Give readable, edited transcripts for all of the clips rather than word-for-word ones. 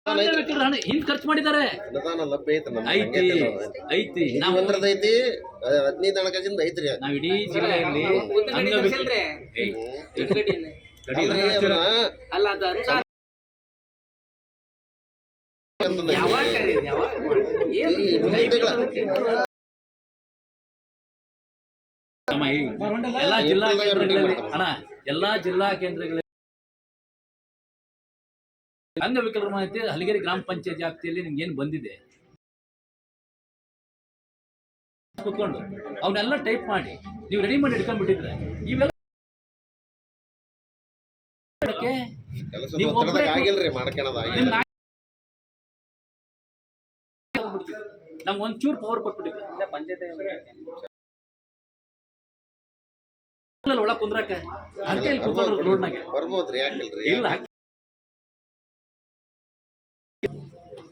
ಹಣ ಹಿಂಗ್ ಖರ್ಚು ಮಾಡಿದ್ದಾರೆ. ಅನುದಾನ ಲಭ್ಯ ಐತಿ ಐತಿ ನಾವು ಐತಿ 15 ಹಣಕಾಸಿಂದ ಐತ್ರಿ. ನಾವ್ ಇಡೀ ಜಿಲ್ಲೆಯಲ್ಲಿ ಅಲ್ಲ ಅದು ಎಲ್ಲಾ ಜಿಲ್ಲಾ ಕೇಂದ್ರಗಳಲ್ಲಿ ಅಣ್ಣ ಎಲ್ಲಾ ಜಿಲ್ಲಾ ಕೇಂದ್ರಗಳಲ್ಲಿ ಅಂಗವಿಕಲರ ಮಾಹಿತಿ ಹಲಗೇರಿ ಗ್ರಾಮ ಪಂಚಾಯತ್ ವ್ಯಾಪ್ತಿಯಲ್ಲಿ ನಿಮ್ಗೆ ಏನು ಬಂದಿದೆ ಕೂತ್ಕೊಂಡು ಅವನ್ನೆಲ್ಲ ಟೈಪ್ ಮಾಡಿ ನೀವು ರೆಡಿ ಮಾಡಿ ಇಟ್ಕೊಂಡ್ಬಿಟ್ಟಿದ್ರೆ ಇವೆಲ್ಲ ನಮ್ಗೆ ಒಂಚೂರು ಪವರ್ ಕೊಟ್ಬಿಟ್ಟಿದ್ರೆ ಒಳಗೆ ಕುಂದ್ರಕ್ಕೆ ಅದಕ್ಕೆ ಇಲ್ಲಿ ಕೂತ್ಕೊಂಡ್ರು ರೋಡ್ನಾಗೆ ಇಲ್ಲ.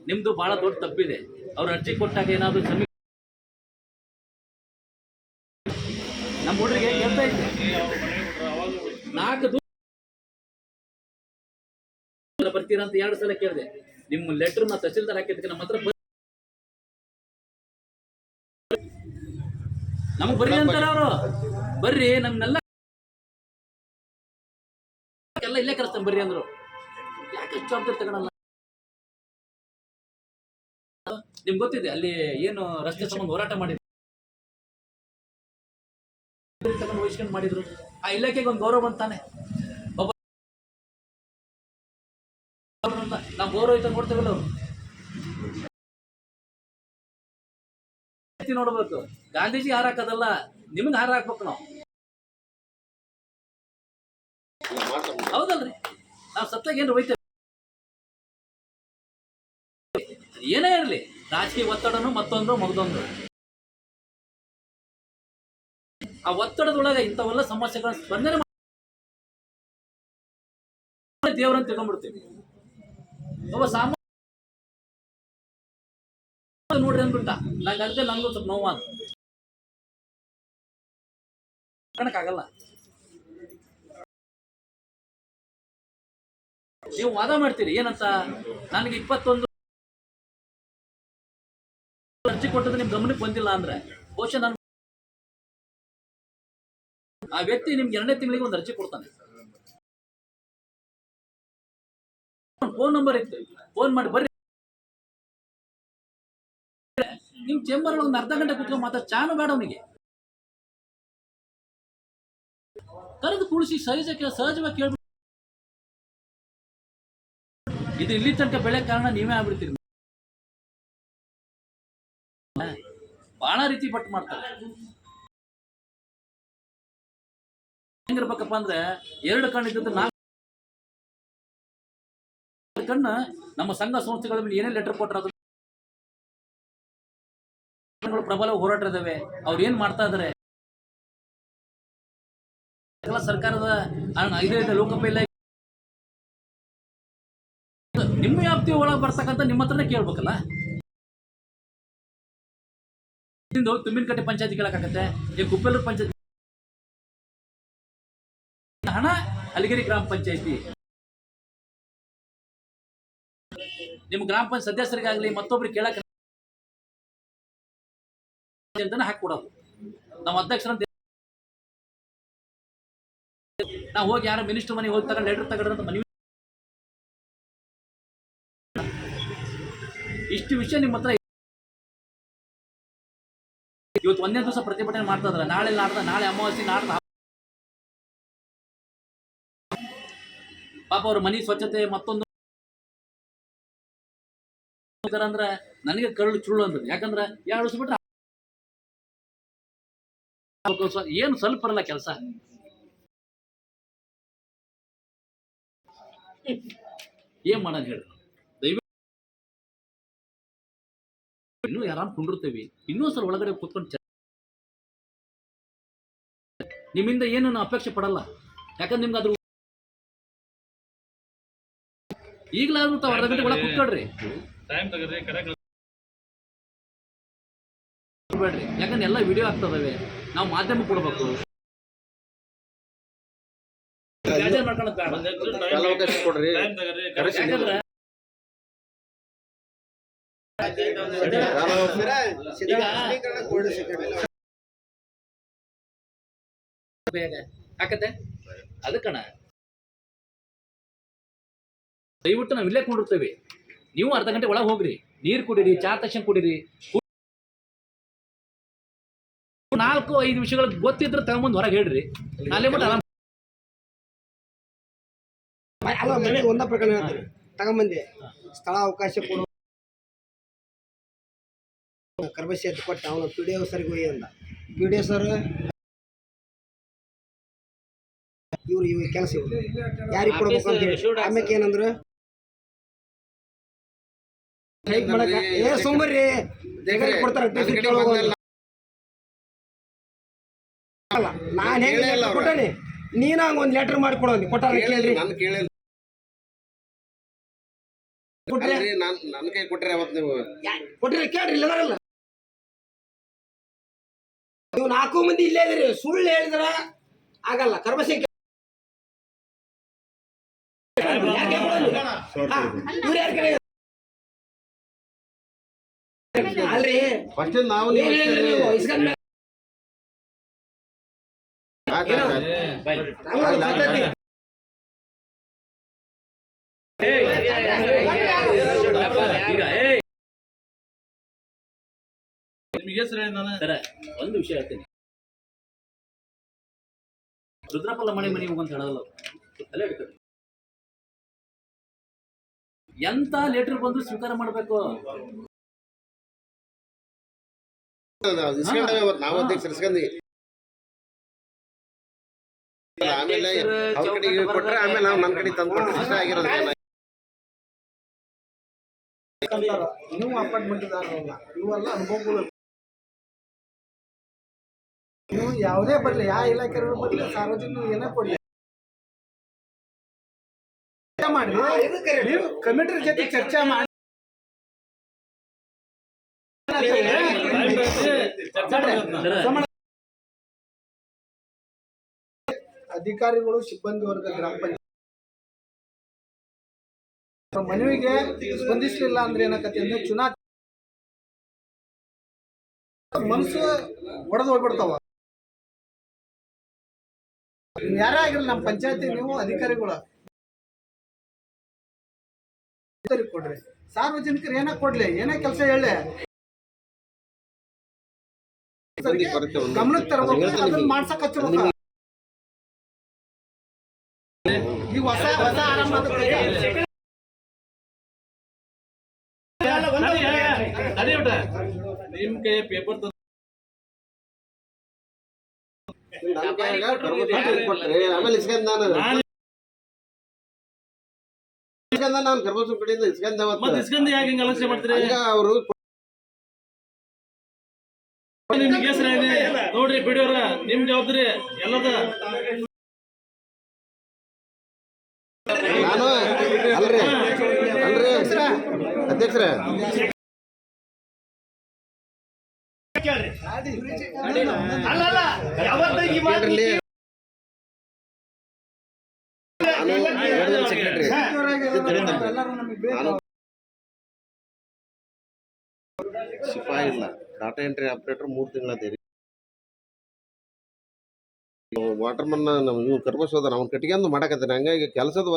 ನಿಮ್ದು ಬಹಳ ದೊಡ್ಡ ತಪ್ಪಿದೆ. ಅವ್ರು ಅರ್ಜಿ ಕೊಟ್ಟಾಗ ಏನಾದ್ರು ನಮ್ಮ ಹುಡುಗರಿಗೆ ಹೇಳ್ತಾ ಇದ್ದೆ 4 ಬರ್ತೀರಾ ಅಂತ 2 ಸಲ ಕೇಳಿದೆ. ನಿಮ್ಮ ಲೆಟರ್ ನ ತಹಸೀಲ್ದಾರ್ ಹಾಕಿದ್ದಕ್ಕೆ ನಮ್ಮ ಹತ್ರ ನಮಗ್ ಬರ್ರಿ ಅಂತಾರ ಅವರು. ಬರ್ರಿ ನಮ್ನೆಲ್ಲ ಇಲ್ಲೇ ಕರೆಸ್ತಾನೆ ಬರ್ರಿ ಅಂದ್ರು. ಯಾಕೆ ಜವಾಬ್ದಾರಿ ತಗೊಳಲ್ಲ? ನಿಮ್ಗೆ ಗೊತ್ತಿದೆ ಅಲ್ಲಿ ಏನು ರಸ್ತೆ ಸಂಬಂಧ ಹೋರಾಟ ಮಾಡಿದ್ರು, ತಗೊಂಡು ವಹಿಸ್ಕೊಂಡು ಮಾಡಿದ್ರು. ಆ ಇಲಾಖೆಗೆ ಒಂದು ಗೌರವ ಬಂತಾನೆ. ಒಬ್ಬ ನಾವು ಗೌರವ ನೋಡ್ತೇವಲ್ಲ ಅವ್ರು ನೋಡ್ಬೇಕು. ಗಾಂಧೀಜಿ ಹಾರ ಹಾಕೋದಲ್ಲ, ನಿಮ್ಗೆ ಹಾರ ಹಾಕ್ಬೇಕು ನಾವು. ಹೌದಲ್ರಿ? ನಾವು ಸತ್ತಾಗ ಏನ್ರ ಹೋಯ್ತೇವೆ. ಏನೇ ಇರಲಿ, ರಾಜಕೀಯ ಒತ್ತಡನು ಮತ್ತೊಂದು ಮಗದೊಂದು. ಆ ಒತ್ತಡದೊಳಗೆ ಇಂಥವೆಲ್ಲ ಸಮಸ್ಯೆಗಳ ಸ್ಪಂದನೆ ದೇವರನ್ನು ತಿಳ್ಕೊಂಡ್ಬಿಡ್ತೀವಿ. ಒಬ್ಬ ಸಾಮಾನ್ಯ ನೋಡ್ರಿ ಅಂದ್ಬಿಟ್ಟ, ನಂಗೆ ಅದಕ್ಕೆ ನಂಗೂ ಸ್ವಲ್ಪ ನೋವಾದ ಕಾಣಕ್ಕಾಗಲ್ಲ. ನೀವು ವಾದ ಮಾಡ್ತೀರಿ ಏನಂತ, ನನಗೆ 21 ಅರ್ಜಿ ಕೊಟ್ಟದ್ದು ನಿಮ್ ಗಮನಕ್ಕೆ ಬಂದಿಲ್ಲ ಅಂದ್ರೆ ಬಹುಶಃ ನಾನು ಆ ವ್ಯಕ್ತಿ ನಿಮ್ಗೆ 2ನೇ ತಿಂಗಳಿಗೆ ಒಂದು ಅರ್ಜಿ ಕೊಡ್ತಾನೆ. ಫೋನ್ ನಂಬರ್ ಇತ್ತು, ಫೋನ್ ಮಾಡಿ ಬರ್ರಿ ನಿಮ್ ಚೇಂಬರ್ ಒಂದು ಅರ್ಧ ಗಂಟೆ ಕೂತ್ಕೊಂಡು ಮಾತಾಡ್ ಚಾನು ಬೇಡ ಅವನಿಗೆ ಕರೆದು ಕುಳಿಸಿ ಸಹಜವಾಗಿ ಕೇಳ್ಬಿಟ್ಟು ಇದು ಇಲ್ಲಿ ತನಕ ಬೆಳೆ ಕಾರಣ ನೀವೇ ಆಗ್ಬಿಡ್ತೀರಿ. ಬಹಳ ರೀತಿ ಪಟ್ಟು ಮಾಡ್ತಾರೆ. ಹೆಂಗಿರ್ಬೇಕಪ್ಪ ಅಂದ್ರೆ 2 ಕಣ್ಣಿದ್ದು 4 ಕಣ್ಣು. ನಮ್ಮ ಸಂಘ ಸಂಸ್ಥೆಗಳ ಮೇಲೆ ಏನೇ ಲೆಟರ್ ಕೊಟ್ಟರೆ ಅದು ಪ್ರಬಲ ಹೋರಾಟ ಇದಾವೆ. ಅವ್ರು ಏನ್ ಮಾಡ್ತಾ ಇದಾರೆ, ಸರ್ಕಾರದ ಇದೇ ಲೋಕಪಾಲ ನಿಮ್ಮ ವ್ಯಾಪ್ತಿ ಒಳಗೆ ಬರ್ತಕ್ಕಂಥ ನಿಮ್ಮ ಹತ್ರನೇ ಕೇಳ್ಬೇಕಲ್ಲ. ತುಂಬಿನಕಟ್ಟೆ ಪಂಚಾಯತಿ ಕೇಳಕ್ಕಾಗತ್ತೆ, ಈ ಕುಪ್ಪೆಲ್ಲೂರು ಪಂಚಾಯತಿ ಹಣ ಹಲಗೇರಿ ಗ್ರಾಮ ಪಂಚಾಯತಿ ನಿಮ್ಮ ಗ್ರಾಮ ಪಂಚಾಯತ್ ಸದಸ್ಯರಿಗಾಗ್ಲಿ ಮತ್ತೊಬ್ರಿಗೆ ಕೇಳಕ್ ಅಂತಾನೆ ಹಾಕೊಡೋದು. ನಮ್ಮ ಅಧ್ಯಕ್ಷರಂತ ನಾವು ಹೋಗಿ ಯಾರೋ ಮಿನಿಸ್ಟರ್ ಮನೆಗೆ ಹೋಗಿ ತಗೊಂಡು ಲೆಟರ್ ತಗೊಂಡ್ರಂತ ಮನವಿ ಇಷ್ಟು ವಿಷಯ ನಿಮ್ಮ ಹತ್ರ ಇವತ್ತು 1ನೇ ದಿವಸ ಪ್ರತಿಭಟನೆ ಮಾಡ್ತಾ ಇದ್ದಾರೆ. ನಾಳೆ ಅಮಾವಾಸ್ಯೆ ನಾಡ್ದ ಪಾಪ ಅವ್ರ ಮನೆ ಸ್ವಚ್ಛತೆ ಮತ್ತೊಂದು ಅಂದ್ರೆ ನನಗೆ ಕರಳು ಚುಳ್ಳು ಅಂತ. ಯಾಕಂದ್ರೆ 2 ವರ್ಷ ಬಿಟ್ರೆ ಏನು ಸ್ವಲ್ಪ ಬರಲ್ಲ ಕೆಲಸ. ಏನ್ ಮಾಡೋಣ ಹೇಳಿ, ದಯವಿಟ್ಟು ಇನ್ನೂ ಆರಾಮ್ ಕುಂಡಿರ್ತೀವಿ. ಇನ್ನೊಂದ್ಸಲ ಒಳಗಡೆ ಕೂತ್ಕೊಂಡು ನಿಮ್ಮಿಂದ ಏನು ನಾವು ಅಪೇಕ್ಷೆ ಪಡಲ್ಲ. ಯಾಕಂದ್ರೆ ನಿಮ್ಗೆ ಅದ್ರ ಈಗಲಾದ್ರೂ ತಾವು ಅರ್ಧ ಗಂಟೆ ಒಳಗೆ ಕೂತ್ಕೊಳ್ರಿ, ಬೇಡ್ರಿ. ಯಾಕಂದ್ರೆ ಎಲ್ಲ ವಿಡಿಯೋ ಆಗ್ತದವೆ, ನಾವು ಮಾಧ್ಯಮ ಕೊಡ್ಬೇಕು. ಮಾಡ್ಕೊಳಕ್ ಬೇಡ. ಯಾಕಂದ್ರೆ ಯಾಕತ್ತೆ ಅದಕ್ಕಣ ದಯವಿಟ್ಟು ನಾವು ಇಲ್ಲೇ ಕೊಂಡಿರ್ತೇವೆ. ನೀವು ಅರ್ಧ ಗಂಟೆ ಒಳಗೆ ಹೋಗ್ರಿ, ನೀರು ಕುಡೀರಿ, ಚಾ ತಕ್ಷಣ ಕುಡೀರಿ. 4-5 ವಿಷಯಗಳು ಗೊತ್ತಿದ್ರೆ ತಗೊಂಬಂದು ಹೊರಗೆ ಹೇಳ್ರಿ. ನಾಳೆ ಮಟ್ಟ ಆರಾಮ ಒಂದ ಪ್ರಕರಣ ಹೇಳ್ತಾರೆ ತಗೊಂಬಂದೆ ಸ್ಥಳ ಅವಕಾಶ ಕೊಡು ಕರ್ಬಸಿ ಎದ್ದು ಕೊಟ್ಟ ಅವನು ಪಿ ಡಿ ಒ ಸರ್ಗೆ ಹೋಗಿ ಅಂದ. ಪಿ ಡಿ ಒ ಸರ್ ಇವ್ರು ಕೆಲಸ ಇವ್ರು ಯಾರಿಗೆ ಕೊಡ್ಬೇಕು ಅಂತ ಹೇಳಿ ಆಮ್ಯಾಕೆ ಏನಂದ್ರು ಸುಮ್ಮರ್ರಿ ಕೊಡ್ತಾರ ನಾನು ಹೆಂಗೆ ಕೊಟ್ಟಾನೆ ನೀನ ಹಂಗ ಒಂದು ಲೆಟರ್ ಮಾಡಿ ಕೊಡೋದು ಕೊಟ್ಟಾರ ಕೇಳ್ರಿ ನನ್ನ ಕೈ ಕೊಟ್ರೆ ಅವತ್ತು ನೀವು ಕೊಟ್ಟಿರಿ ಕೇಳ್ರಿ ಇಲ್ಲದಾರಲ್ಲ ನೀವು 4 ಮಂದಿ ಇಲ್ಲೇ ಇದ್ರಿ ಸುಳ್ಳು ಹೇಳಿದ್ರ ಆಗಲ್ಲ ಕರ್ಮಸೆ ಇವ್ರು ಯಾರ ಕಡೆ ಅಲ್ರಿ ಫಸ್ಟ್ ನಾವು ಒಂದು ವಿಷಯ ಹೇಳ್ತೀನಿ. ರುದ್ರಪ್ಪಲ್ಲ ಮನೆ ಹೋಗಂತ ಹೇಳಲ್ಲ, ತಲೆ ಹಿಡ್ತಾರೆ. ಎಂತ ಲೆಟರ್ ಬಂದ್ರು ಸ್ವೀಕಾರ ಮಾಡ್ಬೇಕು. ನಾವು ಅಧ್ಯಕ್ಷ ಇಸ್ಕೊಂಡಿ ಆಮೇಲೆ ಅವ್ರ ಕಡೆಗೆ ಕೊಟ್ರೆ ಆಮೇಲೆ ನಾವು ನನ್ನ ಕಡೆ ತಂದು ಕೊಟ್ಟರೆ ಇಷ್ಟ ಆಗಿರೋದು. ನೀವು ಅಪಾರ್ಟ್ಮೆಂಟ್ ಇದಾರಲ್ಲ ಇವೆಲ್ಲ ಅನುಭವಗಳು ನೀವು ಯಾವುದೇ ಬರಲಿ ಯಾವ ಇಲಾಖೆ ಬರಲಿ ಸಾರ್ವಜನಿಕರು ಏನೇ ಕೊಡಲಿ ಮಾಡಿ ನೀವು ಕಮಿಟಿ ಜೊತೆ ಚರ್ಚೆ ಮಾಡಿ ಅಧಿಕಾರಿಗಳು ಸಿಬ್ಬಂದಿ ವರ್ಗ ಗ್ರಾಮ ಪಂಚಾಯತ್ ಮನವಿಗೆ ಸ್ಪಂದಿಸಲಿಲ್ಲ ಅಂದ್ರೆ ಏನಕತ್ತೆ ಅಂದ್ರೆ ಚುನಾವಣೆ ಮನಸ್ಸು ಒಡೆದು ಹೋಗ್ಬಿಡ್ತಾವ. ಯಾರೇ ಆಗಿರಲಿ ನಮ್ಮ ಪಂಚಾಯತಿ ನೀವು ಅಧಿಕಾರಿಗಳು ಕೊಡ್ರಿ, ಸಾರ್ವಜನಿಕರು ಏನ ಕೊಡ್ಲಿ ಏನೇ ಕೆಲಸ ಹೇಳಿ ಗಮನಕ್ಕೆ ತರಬೇಕು, ಅದನ್ನ ಮಾಡ್ಸಕ್ ಹಚ್ಚಬೇಕು. ಈ ಹೊಸ ಆರಂಭ ನಿಮ್ ಕೈ ಪೇಪರ್ ಆಮೇಲೆ ನಾನು ಕರ್ಬೋಸು ಕಡೆಯಿಂದ ಇಸ್ಕೊಂಡ್ ಯಾಕೆ ಹಿಂಗ ಅಲಕ್ಷ್ಯ ಮಾಡ್ತೀರಿ? ಅವರು ನಿಮ್ಗೆ ನೋಡ್ರಿ ಬಿಡೋರ ನಿಮ್ ಜವಾಬ್ದಾರಿ ಎಲ್ಲದ. ನಾನು ಅಲ್ರಿ ಅಧ್ಯಕ್ಷರ ಸಿಪಾಯಿ ಇಲ್ಲ, ಡಾಟಾ ಎಂಟ್ರಿ ಆಪರೇಟರ್ 3 ತಿಂಗಳಾದೇರಿ. ವಾಟರ್ ಮನ್ ನಮ್ ಇವ್ ಕರ್ಬಸೋದ ಅವ್ನ ಕಟ್ಟಿಗೆಂದು ಮಾಡಕತ್ತೀನಿ. ಹಂಗಾಗಿ ಕೆಲಸದ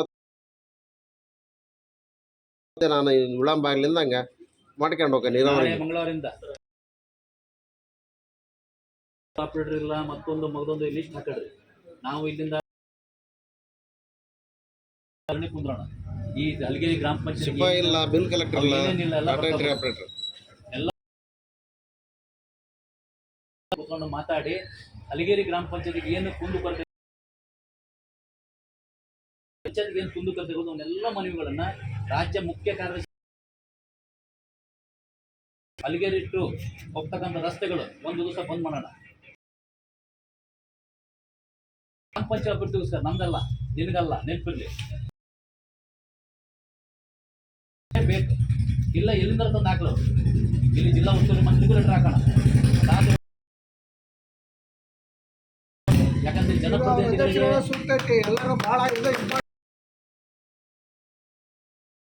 ನಾನು ಉಳಂಬಾಗ್ಲಿಂದ ಹಂಗ ಮಾಡ್ಕೊಂಡು ಹೋಗ ನೀರಾವರಿ ಮಂಗಳವಾರದಿಂದ ಆಪರೇಟರ್ ಇಲ್ಲ ಮತ್ತೊಂದು ಲಿಸ್ಟ್ ಹಾಕಡ್ರಿ. ನಾವು ಇಲ್ಲಿಂದ ಕುಂದ್ರೋಣ. ಈ ಹಲಗೇರಿ ಗ್ರಾಮ ಪಂಚಾಯತ್ ಸಿಪಾಯಿ ಇಲ್ಲ, ಬಿಲ್ ಕಲೆಕ್ಟರ್ ಇಲ್ಲ, ಡಾಟಾ ಎಂಟ್ರಿ ಆಪರೇಟರ್ ಎಲ್ಲ ಮಾತಾಡಿ ಹಲಗೇರಿ ಗ್ರಾಮ ಪಂಚಾಯತ್ಗೆ ಏನು ಕುಂದು ಕೊರತೆ ಏನು ಕುಂದು ಕೊರತೆ ಅವನ್ನೆಲ್ಲ ಮನವಿಗಳನ್ನ ರಾಜ್ಯ ಮುಖ್ಯ ಕಾರ್ಯದರ್ಶಿ ಹಲಗೇರಿ ಇಟ್ಟು ಹೋಗ್ತಕ್ಕಂಥ ರಸ್ತೆಗಳು ಒಂದು ದಿವಸ ಬಂದ್ ಮಾಡೋಣ. ಗ್ರಾಮ ಪಂಚಾಯತ್ ಅಭಿವೃದ್ಧಿಗೋಸ್ಕರ ನಮ್ದಲ್ಲ, ನಿನಗಲ್ಲ, ನೆನಪಿರ್ಲಿ. ಬೇಕು ಇಲ್ಲ ಎಲ್ಲಿಂದ ತಂದು ಹಾಕಲು ಇಲ್ಲಿ ಜಿಲ್ಲಾ ಉಸ್ತುವಾರಿ ಮಂತ್ರಿಗೂ ಲೆಟರ್ ಹಾಕೋಣ. ಯಾಕಂದ್ರೆ ಜನಪ್ರತಿನಿಧಿಗಳಿಗೆ ಎಲ್ಲರೂ ಬಹಳ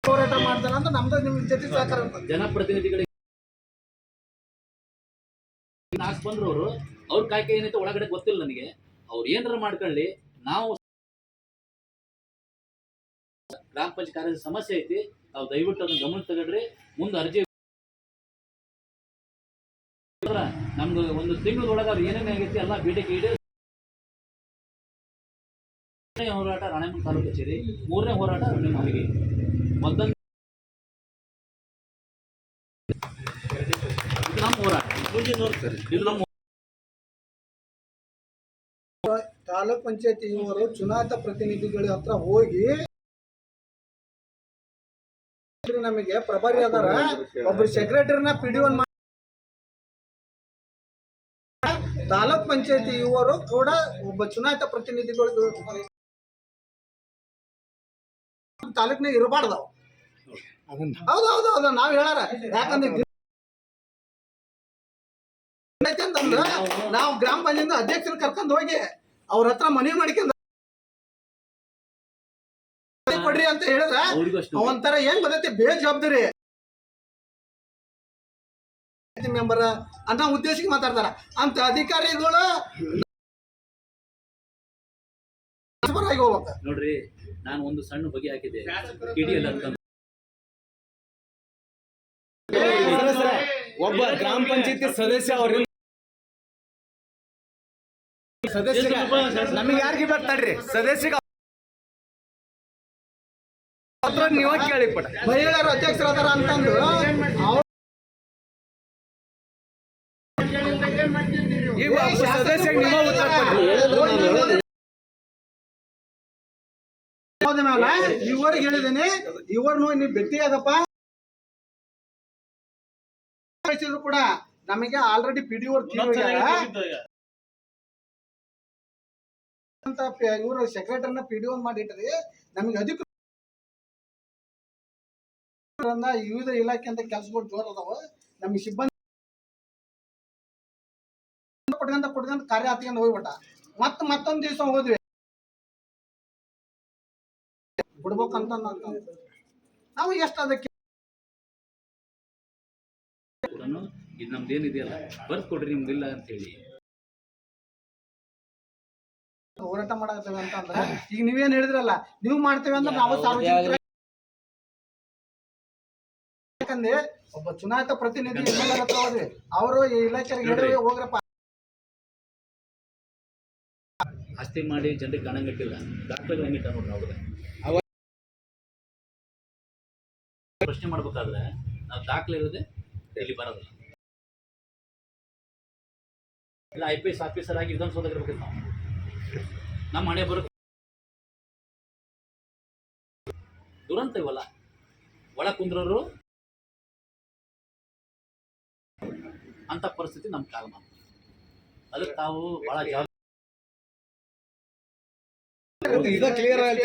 ಹೋರಾಟ ಮಾಡ್ತಾರ ಅಂತ ನಮ್ದು ನಿಮ್ಮ ಜೊತೆ ಸಹಕಾರ ಇರ್ತದೆ. ಜನಪ್ರತಿನಿಧಿಗಳಿಗೆ ನಾಲ್ಕು ಬಂದ್ರು ಅವ್ರ ಕಾಯ್ಕೆ ಏನೈತೆ ಒಳಗಡೆ ಗೊತ್ತಿಲ್ಲ ನನಗೆ. ಅವ್ರು ಏನಾರ ಮಾಡ್ಕೊಳ್ಳಿ, ನಾವು ಗ್ರಾಮ ಪಂಚಾಯತ್ ಕಾರ್ಯದ ಸಮಸ್ಯೆ ಐತಿ, ನಾವು ದಯವಿಟ್ಟು ಅದನ್ನ ಗಮನ ತಗೊಳ್ರಿ. ಮುಂದೆ ಅರ್ಜಿ ನಮ್ದು ಒಂದು ತಿಂಗಳೊಳಗೆ ಅವ್ರು ಏನೇನು ಆಗೈತಿ ಎಲ್ಲ ಬೇಡಿಕೆ ಈಡೇರಿಸಿ ಹೋರಾಟ ರಾಣೆಬೆನ್ನೂರು ತಾಲೂಕು ಕಚೇರಿ, 3ನೇ ಹೋರಾಟ ನಿಮ್ಮ ಮನೆಗೆ ಮೊದಲನೇ ನಮ್ಮ ಹೋರಾಟ. ಇದು ನಮ್ಮ ತಾಲೂಕ್ ಪಂಚಾಯತಿ ಇವರು ಚುನಾಯಿತ ಪ್ರತಿನಿಧಿಗಳ ಹತ್ರ ಹೋಗಿ ನಮಗೆ ಪ್ರಭಾರಿ ಅದಾರ, ಒಬ್ರು ಸೆಕ್ರೆಟರಿನ PDO ತಾಲೂಕ್ ಪಂಚಾಯತಿ ಇವರು ಕೂಡ ಒಬ್ಬ ಚುನಾಯಿತ ಪ್ರತಿನಿಧಿಗಳು ತಾಲೂಕ್ನಾಗ ಇರಬಾರ್ದು. ಹೌದು ಹೌದು ಹೌದು ನಾವ್ ಹೇಳಾರ. ಯಾಕಂದ್ರೆ ನಾವು ಗ್ರಾಮ ಪಂಚಾಯತ್ ಅಧ್ಯಕ್ಷರು ಕರ್ಕೊಂಡು ಹೋಗಿ ಅವ್ರ ಹತ್ರ ಮನವಿ ಮಾಡಿಕೊಂಡ ಕೊಡ್ರಿ ಅಂತ ಹೇಳಿದ್ರ ಒಂಥರ ಏನ್ ಬದೈತಿ ಬೇಜವಾಬ್ದಾರಿ ಮೆಂಬರ್ ಅನ್ನೋ ಉದ್ದೇಶಕ್ಕೆ ಮಾತಾಡ್ತಾರ. ಅಂತ ಅಧಿಕಾರಿಗಳು ಹೋಗ್ಬೇಕ. ನೋಡ್ರಿ, ನಾನು ಒಂದು ಸಣ್ಣ ಬಗೆ ಹಾಕಿದೆ ಕಿಡಿಯಲ್ಲ ಅಂತ. ಒಬ್ಬ ಗ್ರಾಮ ಪಂಚಾಯತಿ ಸದಸ್ಯ ಅವ್ರಿಂದ ನಮಗೆ ಯಾರಿಗೆ ಬರ್ತಾಡ್ರಿ ಸದಸ್ಯ ನೀವ ಕೇಳಿ ಪಡ ಮಹಿಳೆಯರು ಅಧ್ಯಕ್ಷರಾದಾರ ಅಂತಂದು ಈಗ ಸದಸ್ಯ ನಿಮ್ಮ ಉತ್ತರ ಇವ್ರಿಗೆ ಹೇಳಿದ್ದೇನೆ, ಇವ್ರನ್ನು ನೀವು ಭೇಟಿ ಆಗಪ್ಪ ಕೂಡ ನಮಗೆ ಆಲ್ರೆಡಿ PDO ಅಂತ ಇವ್ರ ಸೆಕ್ರೆಟರಿನ PDO ಮಾಡಿಟ್ರಿ. ನಮಗೆ ಅಧಿಕೃತ ವಿವಿಧ ಇಲಾಖೆ ಅಂತ ಕೆಲಸಗಳು ಜೋರ್ ಅದಾವ. ನಮಗೆ ಸಿಬ್ಬಂದಿ ಕೊಡ್ಕೊಂತ ಕಾರ್ಯ ಹತ್ಕೊಂಡು ಹೋಗ್ಬಿಟ್ಟ. ಮತ್ತೊಂದ್ ದಿವಸ ಹೋದ್ವಿ ಬಿಡ್ಬೇಕಂತ ನಾವು ಎಷ್ಟು ಅದಕ್ಕೆ ಇದು ನಮ್ದೇನಿದೆಯಲ್ಲ ಬರ್ದ್ ಕೊಡ್ರಿ ನಿಮ್ದಿಲ್ಲ ಅಂತ ಹೇಳಿ ಹೋರಾಟ ಮಾಡಾಕತ್ತೇವೆ ಅಂತ ಅಂದ್ರೆ ಈಗ ನೀವೇನ್ ಹೇಳಿದ್ರಲ್ಲ, ನೀವು ಮಾಡ್ತೇವೆ ಅಂದ್ರೆ ನಾವು ಸಾರ್ವಜನಿಕರ ಯಾಕಂದ್ರೆ ಒಬ್ಬ ಚುನಾಯಿತ ಪ್ರತಿನಿಧಿ MLA ಹತ್ರ ಹೋದ್ವಿ, ಅವರು ಇಲಾಖೆಗೆ ಹೇಳಿದ್ರೆ ಹೋಗ್ರಪ್ಪ ಆಸ್ತಿ ಮಾಡಿ ಜನರಿಗೆ ಕಾಣಂಗಿಟ್ಟಿಲ್ಲ. ದಾಖಲೆಗಳು ಹೆಂಗಿಟ್ಟ ನೋಡ್ರಿ ಅವ್ರಿಗೆ. ಪ್ರಶ್ನೆ ಮಾಡ್ಬೇಕಾದ್ರೆ ನಾವು ದಾಖಲೆ ಇರೋದೇ ಇಲ್ಲಿ ಬರೋದಿಲ್ಲ. ಇಲ್ಲ IPS ಆಫೀಸರ್ ಆಗಿ ವಿಧಾನಸೌಧಕ್ಕೆ ಇರ್ಬೇಕು ನಾವು. ನಮ್ಮ ಹಣೆ ಬರೋ ದುರಂತ ಇವಲ್ಲ. ಒಳ ಕುಂದ್ರರು ಅಂತ ಪರಿಸ್ಥಿತಿ ನಮ್ಮ ಕಾಲ ಮಾಡ. ಅದಕ್ಕೆ ತಾವು ಬಹಳ ಜವಾಬ್ದಾರಿ. ಈಗ ಕ್ಲಿಯರ್ ಆಗಿ